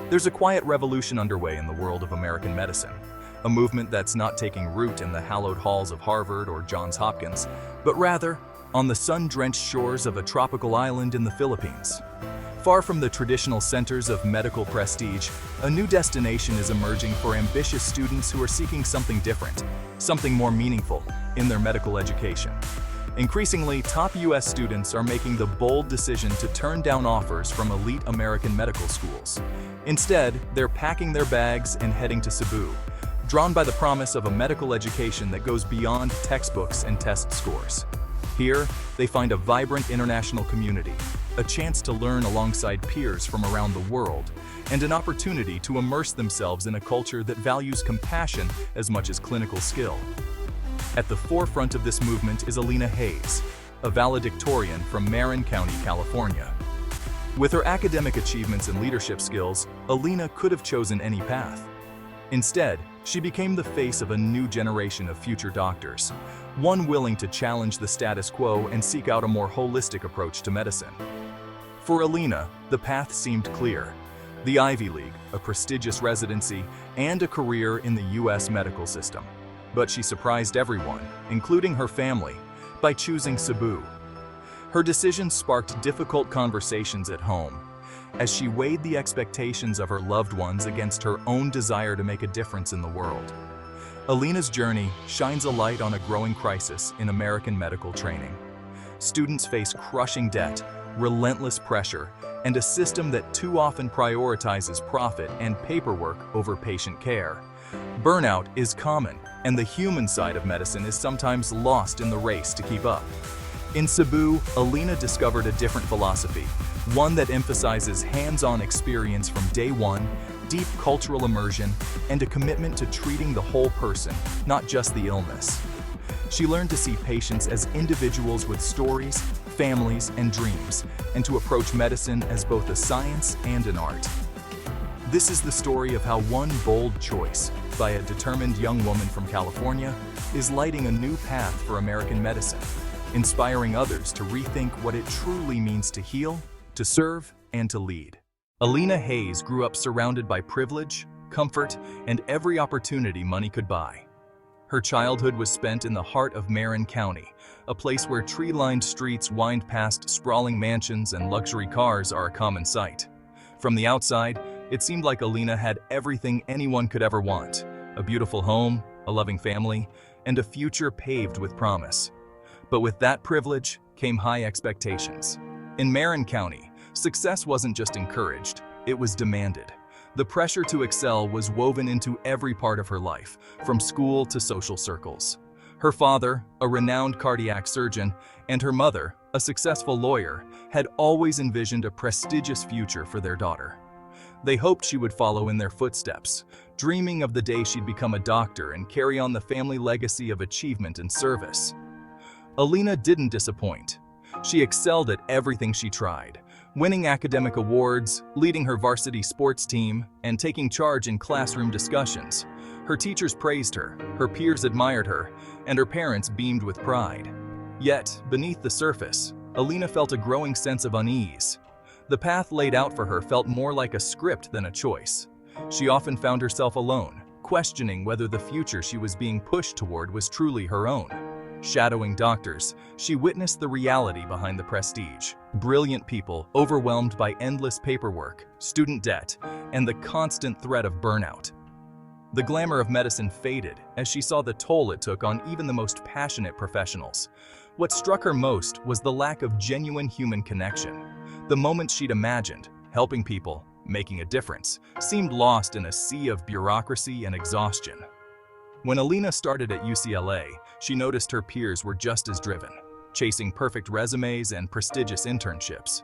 There's a quiet revolution underway in the world of American medicine, a movement that's not taking root in the hallowed halls of Harvard or Johns Hopkins, but rather on the sun-drenched shores of a tropical island in the Philippines. Far from the traditional centers of medical prestige, a new destination is emerging for ambitious students who are seeking something different, something more meaningful in their medical education. Increasingly, top U.S. students are making the bold decision to turn down offers from elite American medical schools. Instead, they're packing their bags and heading to Cebu, drawn by the promise of a medical education that goes beyond textbooks and test scores. Here, they find a vibrant international community, a chance to learn alongside peers from around the world, and an opportunity to immerse themselves in a culture that values compassion as much as clinical skill. At the forefront of this movement is Alina Hayes, a valedictorian from Marin County, California. With her academic achievements and leadership skills, Alina could have chosen any path. Instead, she became the face of a new generation of future doctors, one willing to challenge the status quo and seek out a more holistic approach to medicine. For Alina, the path seemed clear: the Ivy League, a prestigious residency, and a career in the U.S. medical system. But she surprised everyone, including her family, by choosing Cebu. Her decision sparked difficult conversations at home, as she weighed the expectations of her loved ones against her own desire to make a difference in the world. Alina's journey shines a light on a growing crisis in American medical training. Students face crushing debt, relentless pressure, and a system that too often prioritizes profit and paperwork over patient care. Burnout is common, and the human side of medicine is sometimes lost in the race to keep up. In Cebu, Alina discovered a different philosophy, one that emphasizes hands-on experience from day one, deep cultural immersion, and a commitment to treating the whole person, not just the illness. She learned to see patients as individuals with stories, families, and dreams, and to approach medicine as both a science and an art. This is the story of how one bold choice by a determined young woman from California is lighting a new path for American medicine, inspiring others to rethink what it truly means to heal, to serve, and to lead. Alina Hayes grew up surrounded by privilege, comfort, and every opportunity money could buy. Her childhood was spent in the heart of Marin County, a place where tree-lined streets wind past sprawling mansions and luxury cars are a common sight. From the outside, it seemed like Alina had everything anyone could ever want: a beautiful home, a loving family, and a future paved with promise. But with that privilege came high expectations. In Marin County, success wasn't just encouraged, it was demanded. The pressure to excel was woven into every part of her life, from school to social circles. Her father, a renowned cardiac surgeon, and her mother, a successful lawyer, had always envisioned a prestigious future for their daughter. They hoped she would follow in their footsteps, dreaming of the day she'd become a doctor and carry on the family legacy of achievement and service. Alina didn't disappoint. She excelled at everything she tried, winning academic awards, leading her varsity sports team, and taking charge in classroom discussions. Her teachers praised her peers admired her, and her parents beamed with pride. Yet, beneath the surface, Alina felt a growing sense of unease. The path laid out for her felt more like a script than a choice. She often found herself alone, questioning whether the future she was being pushed toward was truly her own. Shadowing doctors, she witnessed the reality behind the prestige. Brilliant people overwhelmed by endless paperwork, student debt, and the constant threat of burnout. The glamour of medicine faded as she saw the toll it took on even the most passionate professionals. What struck her most was the lack of genuine human connection. The moments she'd imagined, helping people, making a difference, seemed lost in a sea of bureaucracy and exhaustion. When Alina started at UCLA, she noticed her peers were just as driven, chasing perfect resumes and prestigious internships.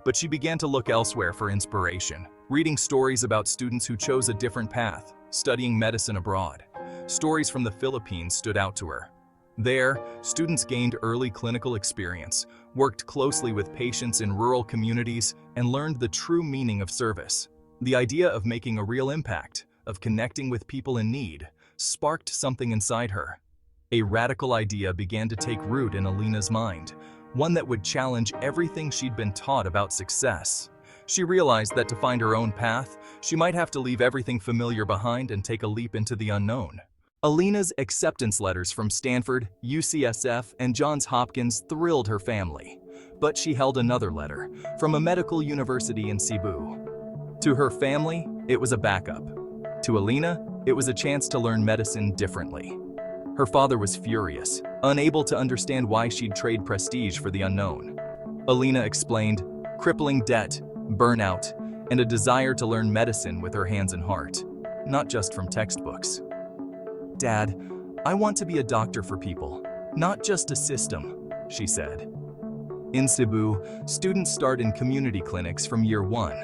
But she began to look elsewhere for inspiration, reading stories about students who chose a different path, studying medicine abroad. Stories from the Philippines stood out to her. There, students gained early clinical experience, worked closely with patients in rural communities, and learned the true meaning of service. The idea of making a real impact, of connecting with people in need, sparked something inside her. A radical idea began to take root in Alina's mind, one that would challenge everything she'd been taught about success. She realized that to find her own path, she might have to leave everything familiar behind and take a leap into the unknown. Alina's acceptance letters from Stanford, UCSF, and Johns Hopkins thrilled her family. But she held another letter from a medical university in Cebu. To her family, it was a backup. To Alina, it was a chance to learn medicine differently. Her father was furious, unable to understand why she'd trade prestige for the unknown. Alina explained crippling debt, burnout, and a desire to learn medicine with her hands and heart, not just from textbooks. "Dad, I want to be a doctor for people, not just a system," she said. In Cebu, students start in community clinics from year one.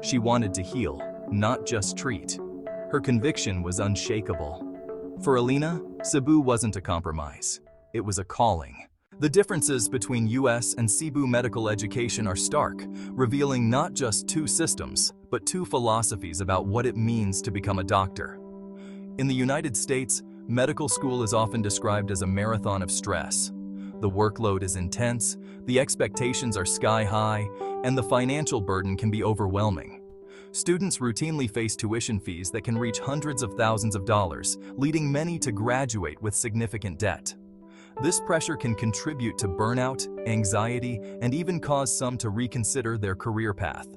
She wanted to heal, not just treat. Her conviction was unshakable. For Alina, Cebu wasn't a compromise. It was a calling. The differences between US and Cebu medical education are stark, revealing not just two systems, but two philosophies about what it means to become a doctor. In the United States, medical school is often described as a marathon of stress. The workload is intense, the expectations are sky high, and the financial burden can be overwhelming. Students routinely face tuition fees that can reach hundreds of thousands of dollars, leading many to graduate with significant debt. This pressure can contribute to burnout, anxiety, and even cause some to reconsider their career path.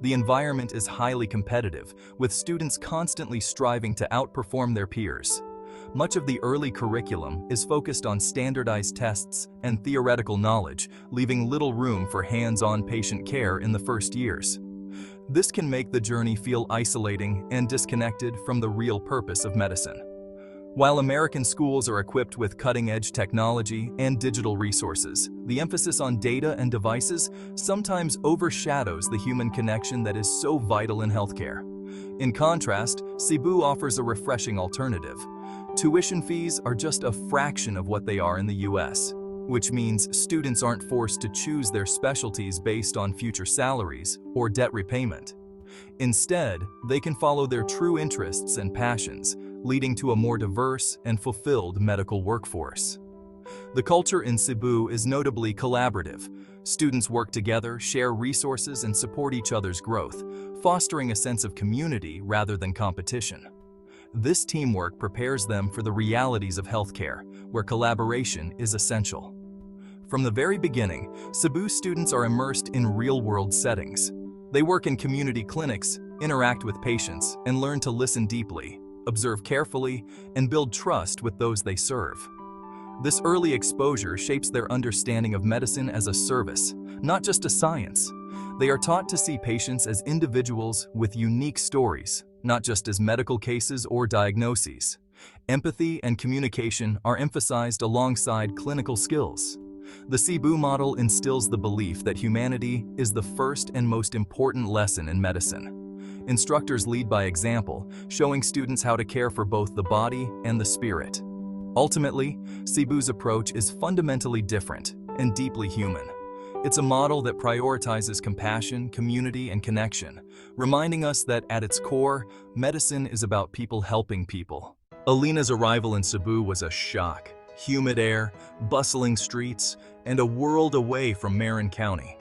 The environment is highly competitive, with students constantly striving to outperform their peers. Much of the early curriculum is focused on standardized tests and theoretical knowledge, leaving little room for hands-on patient care in the first years. This can make the journey feel isolating and disconnected from the real purpose of medicine. While American schools are equipped with cutting-edge technology and digital resources, the emphasis on data and devices sometimes overshadows the human connection that is so vital in healthcare. In contrast, Cebu offers a refreshing alternative. Tuition fees are just a fraction of what they are in the US, which means students aren't forced to choose their specialties based on future salaries or debt repayment. Instead, they can follow their true interests and passions, leading to a more diverse and fulfilled medical workforce. The culture in Cebu is notably collaborative. Students work together, share resources, and support each other's growth, fostering a sense of community rather than competition. This teamwork prepares them for the realities of healthcare, where collaboration is essential. From the very beginning, Cebu students are immersed in real-world settings. They work in community clinics, interact with patients, and learn to listen deeply, observe carefully, and build trust with those they serve. This early exposure shapes their understanding of medicine as a service, not just a science. They are taught to see patients as individuals with unique stories, not just as medical cases or diagnoses. Empathy and communication are emphasized alongside clinical skills. The Cebu model instills the belief that humanity is the first and most important lesson in medicine. Instructors lead by example, showing students how to care for both the body and the spirit. Ultimately, Cebu's approach is fundamentally different and deeply human. It's a model that prioritizes compassion, community, and connection, reminding us that at its core, medicine is about people helping people. Alina's arrival in Cebu was a shock. Humid air, bustling streets, and a world away from Marin County.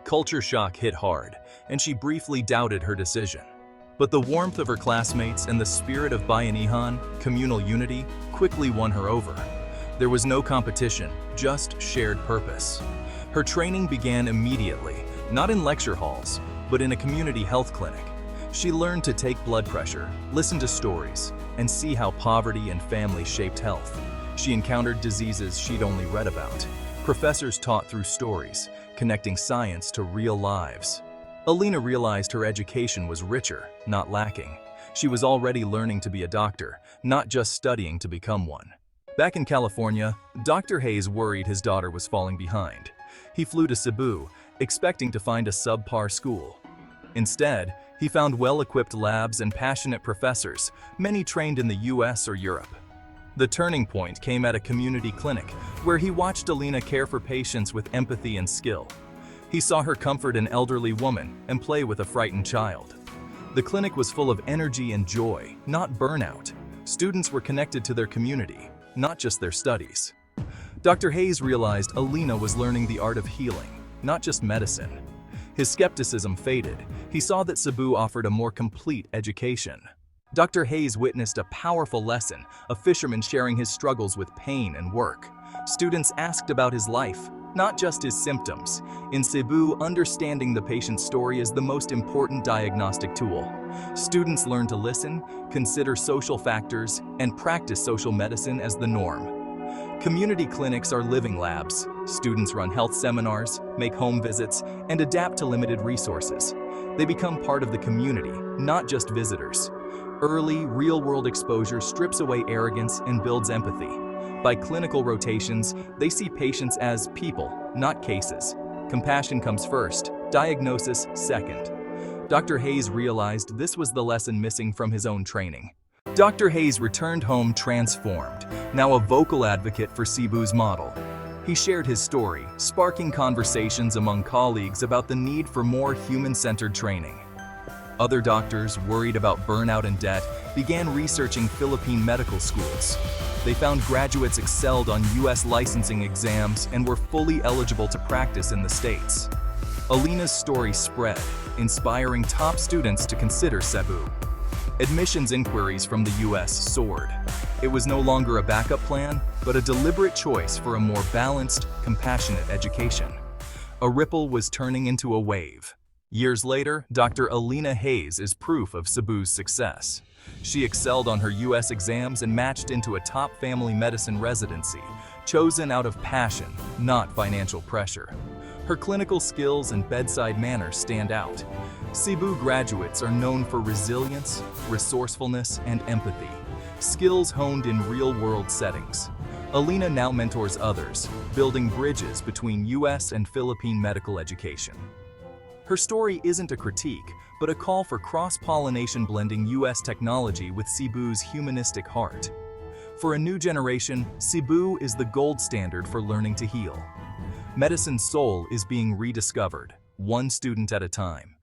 Culture shock hit hard, and she briefly doubted her decision. But the warmth of her classmates and the spirit of Bayanihan, communal unity, quickly won her over. There was no competition, just shared purpose. Her training began immediately, not in lecture halls, but in a community health clinic. She learned to take blood pressure, listen to stories, and see how poverty and family shaped health. She encountered diseases she'd only read about. Professors taught through stories, connecting science to real lives. Alina realized her education was richer, not lacking. She was already learning to be a doctor, not just studying to become one. Back in California, Dr. Hayes worried his daughter was falling behind. He flew to Cebu, expecting to find a subpar school. Instead, he found well-equipped labs and passionate professors, many trained in the US or Europe. The turning point came at a community clinic, where he watched Alina care for patients with empathy and skill. He saw her comfort an elderly woman and play with a frightened child. The clinic was full of energy and joy, not burnout. Students were connected to their community, not just their studies. Dr. Hayes realized Alina was learning the art of healing, not just medicine. His skepticism faded. He saw that Cebu offered a more complete education. Dr. Hayes witnessed a powerful lesson, a fisherman sharing his struggles with pain and work. Students asked about his life, not just his symptoms. In Cebu, understanding the patient's story is the most important diagnostic tool. Students learn to listen, consider social factors, and practice social medicine as the norm. Community clinics are living labs. Students run health seminars, make home visits, and adapt to limited resources. They become part of the community, not just visitors. Early, real-world exposure strips away arrogance and builds empathy. By clinical rotations, they see patients as people, not cases. Compassion comes first, diagnosis second. Dr. Hayes realized this was the lesson missing from his own training. Dr. Hayes returned home transformed, now a vocal advocate for Cebu's model. He shared his story, sparking conversations among colleagues about the need for more human-centered training. Other doctors, worried about burnout and debt, began researching Philippine medical schools. They found graduates excelled on U.S. licensing exams and were fully eligible to practice in the States. Alina's story spread, inspiring top students to consider Cebu. Admissions inquiries from the U.S. soared. It was no longer a backup plan, but a deliberate choice for a more balanced, compassionate education. A ripple was turning into a wave. Years later, Dr. Alina Hayes is proof of Cebu's success. She excelled on her U.S. exams and matched into a top family medicine residency, chosen out of passion, not financial pressure. Her clinical skills and bedside manner stand out. Cebu graduates are known for resilience, resourcefulness, and empathy, skills honed in real-world settings. Alina now mentors others, building bridges between U.S. and Philippine medical education. Her story isn't a critique, but a call for cross-pollination, blending U.S. technology with Cebu's humanistic heart. For a new generation, Cebu is the gold standard for learning to heal. Medicine's soul is being rediscovered, one student at a time.